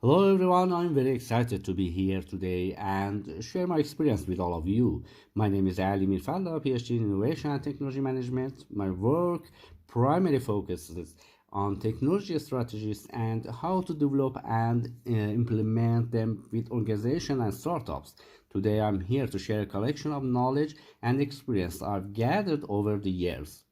Hello everyone, I'm very excited to be here today and share my experience with all of you. My name is Ali.mirfallah, PhD in Innovation and Technology Management. My work primarily focuses on technology strategies and how to develop and implement them with organizations and startups. Today I'm here to share a collection of knowledge and experience I've gathered over the years.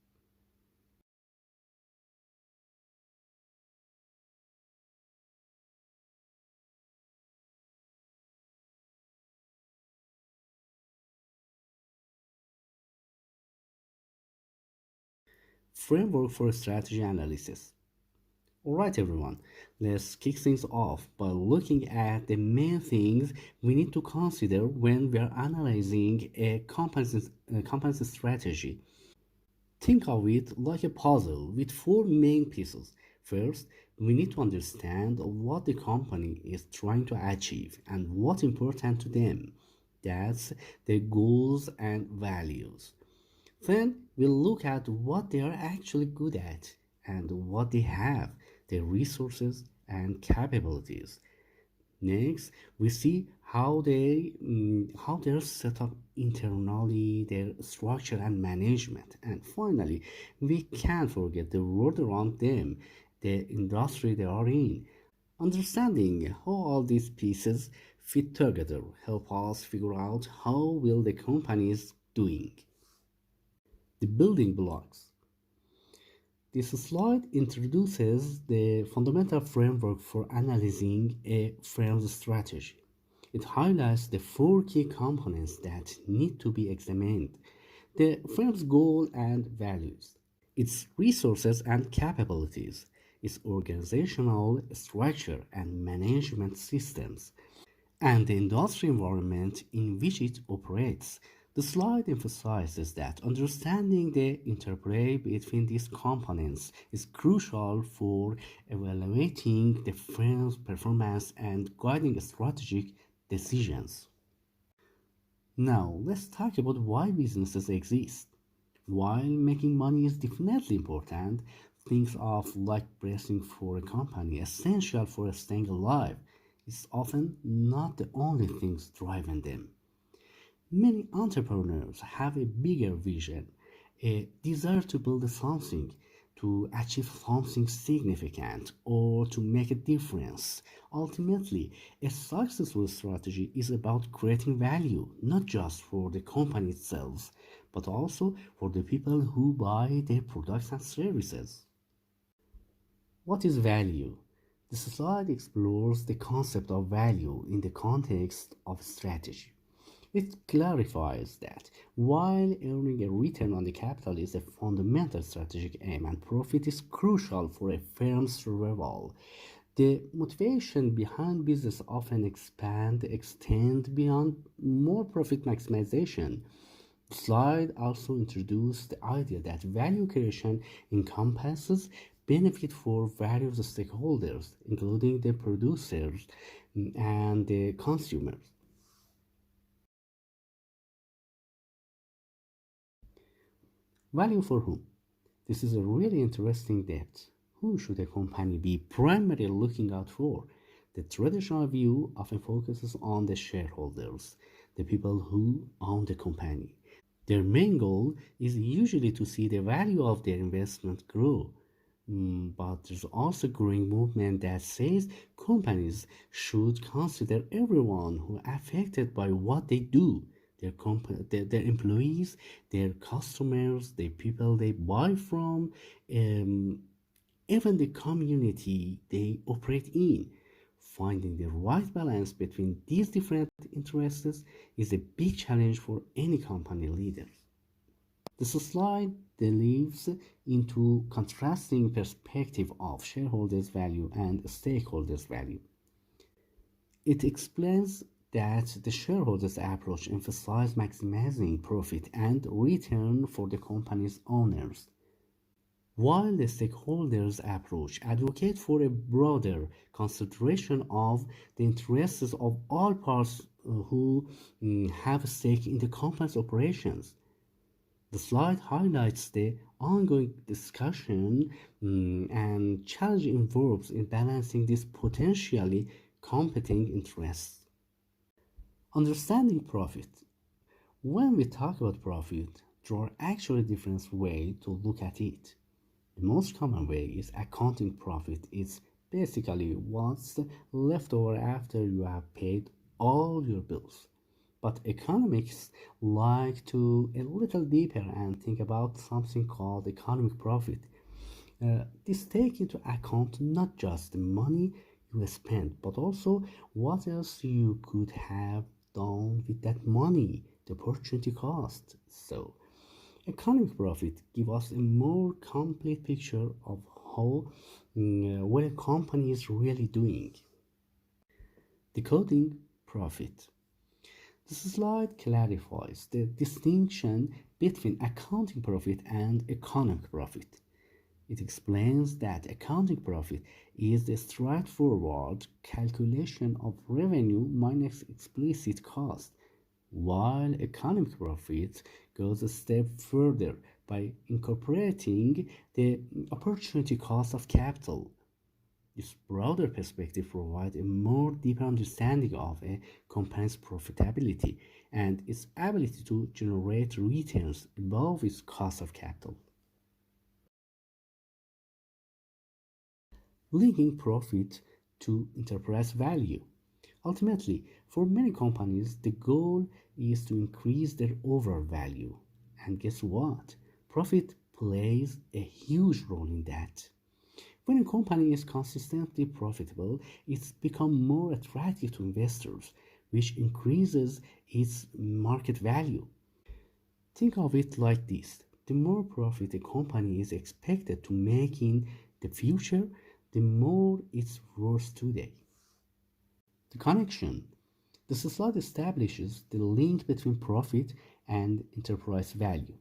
Framework for strategy analysis. Alright, everyone, let's kick things off by looking at the main things we need to consider when we are analyzing a company's strategy. Think of it like a puzzle with four main pieces. First, we need to understand what the company is trying to achieve and what's important to them. That's their goals and values. Then we'll look at what they are actually good at and what they have, their resources and capabilities. Next, we see how they're set up internally, their structure and management. And finally, we can't forget the world around them, the industry they are in. Understanding how all these pieces fit together help us figure out how well the company is doing. The building blocks. This slide introduces the fundamental framework for analyzing a firm's strategy. It highlights the four key components that need to be examined: the firm's goal and values, its resources and capabilities, its organizational structure and management systems, and the industry environment in which it operates. The slide emphasizes that understanding the interplay between these components is crucial for evaluating the firm's performance and guiding strategic decisions. Now, let's talk about why businesses exist. While making money is definitely important, things of like pressing for a company essential for staying alive is often not the only things driving them. Many entrepreneurs have a bigger vision, a desire to build something, to achieve something significant, or to make a difference. Ultimately, a successful strategy is about creating value, not just for the company itself, but also for the people who buy their products and services. What is value? The slide explores the concept of value in the context of strategy. It clarifies that while earning a return on the capital is a fundamental strategic aim and profit is crucial for a firm's survival, the motivation behind business often extend beyond more profit maximization. The slide also introduced the idea that value creation encompasses benefit for various stakeholders, including the producers and the consumers. Value for whom? This is a really interesting depth. Who should a company be primarily looking out for? The traditional view often focuses on the shareholders, the people who own the company. Their main goal is usually to see the value of their investment grow. But there's also a growing movement that says companies should consider everyone who affected by what they do, their employees, their customers, the people they buy from, um, even the community they operate in. Finding the right balance between these different interests is a big challenge for any company leader. This slide delves into contrasting perspective of shareholders' value and stakeholders' value. It explains that the shareholders' approach emphasizes maximizing profit and return for the company's owners, while the stakeholders' approach advocates for a broader consideration of the interests of all parts who have a stake in the company's operations. The slide highlights the ongoing discussion and challenge involved in balancing these potentially competing interests. Understanding profit. When we talk about profit, there are actually different ways to look at it. The most common way is accounting profit. It's basically what's left over after you have paid all your bills. But economics like to a little deeper and think about something called economic profit. This take into account not just the money you spent, but also what else you could have done with that money, the opportunity cost. So, economic profit give us a more complete picture of how what a company is really doing. Decoding profit. This slide clarifies the distinction between accounting profit and economic profit. It explains that accounting profit is the straightforward calculation of revenue minus explicit cost, while economic profit goes a step further by incorporating the opportunity cost of capital. This broader perspective provides a more deeper understanding of a company's profitability and its ability to generate returns above its cost of capital. Linking profit to enterprise value. Ultimately, for many companies, the goal is to increase their overall value. And guess what? Profit plays a huge role in that. When a company is consistently profitable, it's become more attractive to investors, which increases its market value. Think of it like this: the more profit a company is expected to make in the future, the more it's worth today. The connection. The slide establishes the link between profit and enterprise value.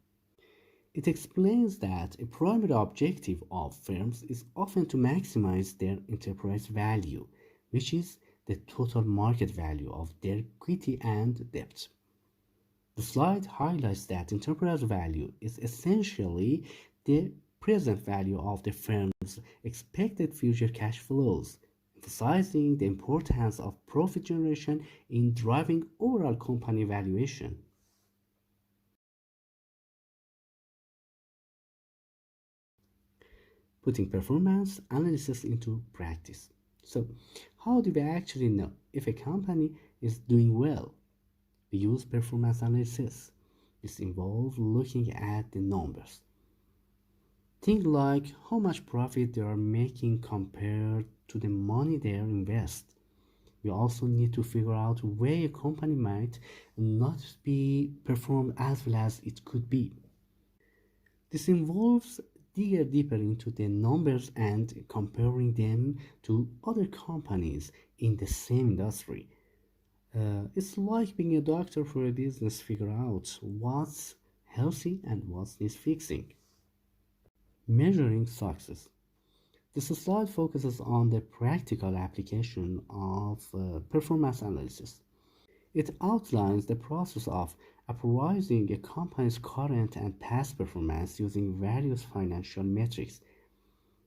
It explains that a primary objective of firms is often to maximize their enterprise value, which is the total market value of their equity and debt. The slide highlights that enterprise value is essentially the present value of the firm's expected future cash flows, emphasizing the importance of profit generation in driving overall company valuation. Putting performance analysis into practice. So, how do we actually know if a company is doing well? We use performance analysis. This involves looking at the numbers. Things like how much profit they are making compared to the money they invest. We also need to figure out where a company might not be performed as well as it could be. This involves digging deeper into the numbers and comparing them to other companies in the same industry. It's like being a doctor for a business, figure out what's healthy and what needs fixing. Measuring success. This slide focuses on the practical application of performance analysis. It outlines the process of appraising a company's current and past performance using various financial metrics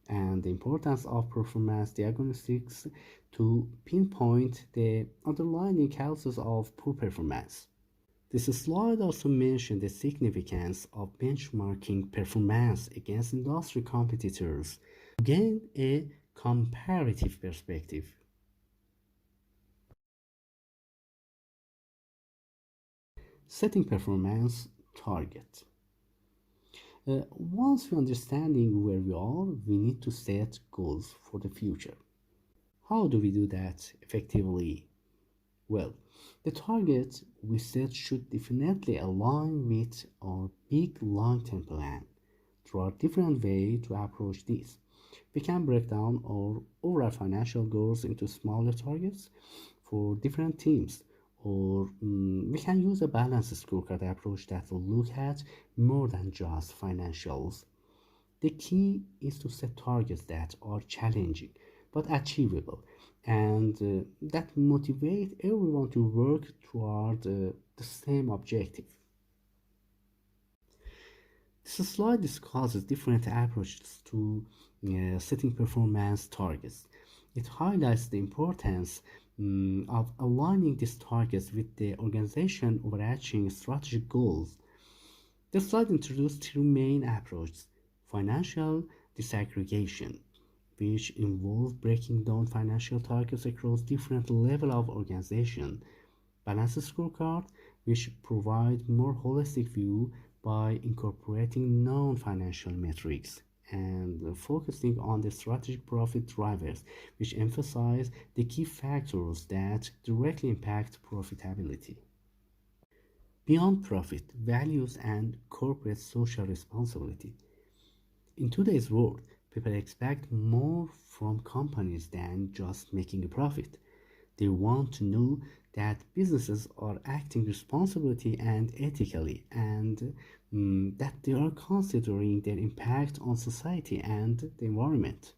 and the importance of performance diagnostics to pinpoint the underlying causes of poor performance. This slide also mentioned the significance of benchmarking performance against industry competitors to gain a comparative perspective. Setting performance target. Once we understanding where we are, we need to set goals for the future. How do we do that effectively? Well, the target we set should definitely align with our big long-term plan. There are different ways to approach this. We can break down our overall financial goals into smaller targets for different teams, or we can use a balanced scorecard approach that will look at more than just financials. The key is to set targets that are challenging but achievable and that motivate everyone to work toward the same objective. This slide discusses different approaches to setting performance targets. It highlights the importance of aligning these targets with the organization overarching strategic goals. The slide introduced two main approaches: financial disaggregation, which involves breaking down financial targets across different levels of organization; balanced scorecard, which provide more holistic view by incorporating non-financial metrics; and focusing on the strategic profit drivers, which emphasize the key factors that directly impact profitability. Beyond profit, values, and corporate social responsibility. In today's world, people expect more from companies than just making a profit. They want to know that businesses are acting responsibly and ethically, and that they are considering their impact on society and the environment.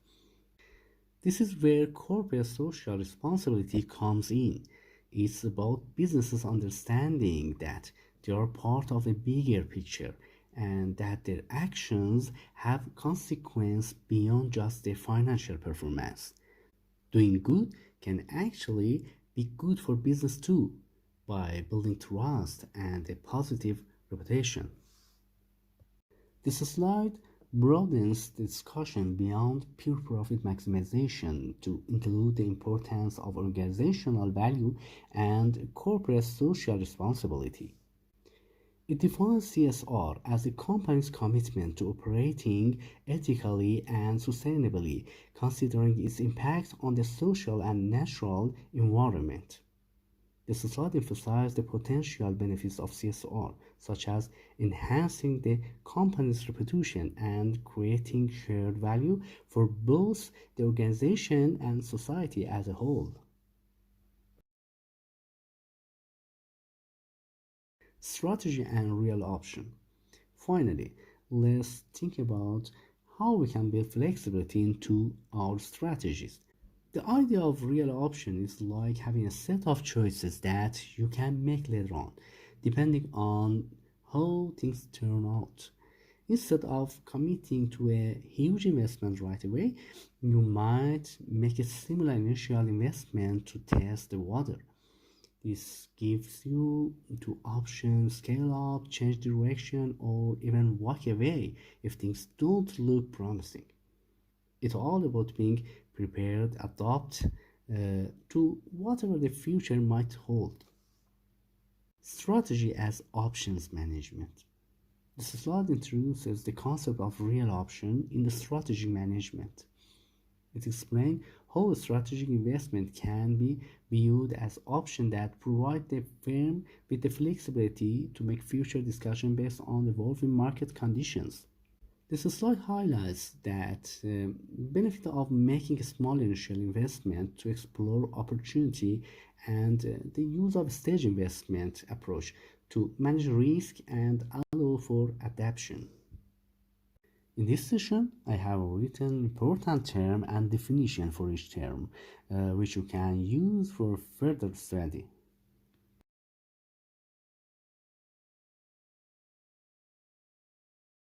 This is where corporate social responsibility comes in. It's about businesses understanding that they are part of a bigger picture and that their actions have consequence beyond just their financial performance. Doing good can actually be good for business too by building trust and a positive reputation. This slide broadens the discussion beyond pure profit maximization to include the importance of organizational value and corporate social responsibility. It defines CSR as a company's commitment to operating ethically and sustainably, considering its impact on the social and natural environment. The slide emphasizes the potential benefits of CSR, such as enhancing the company's reputation and creating shared value for both the organization and society as a whole. Strategy and real option. Finally, let's think about how we can build flexibility into our strategies. The idea of real option is like having a set of choices that you can make later on, depending on how things turn out. Instead of committing to a huge investment right away, you might make a similar initial investment to test the water. This gives you two options: scale up, change direction, or even walk away if things don't look promising. It's all about being prepared, adapt to whatever the future might hold. Strategy as options management. This slide introduces the concept of real option in the strategy management. It explains how a strategic investment can be viewed as options that provide the firm with the flexibility to make future decisions based on evolving market conditions. This slide highlights that benefit of making a small initial investment to explore opportunity and the use of stage investment approach to manage risk and allow for adaptation. In this session, I have written important term and definition for each term, which you can use for further study.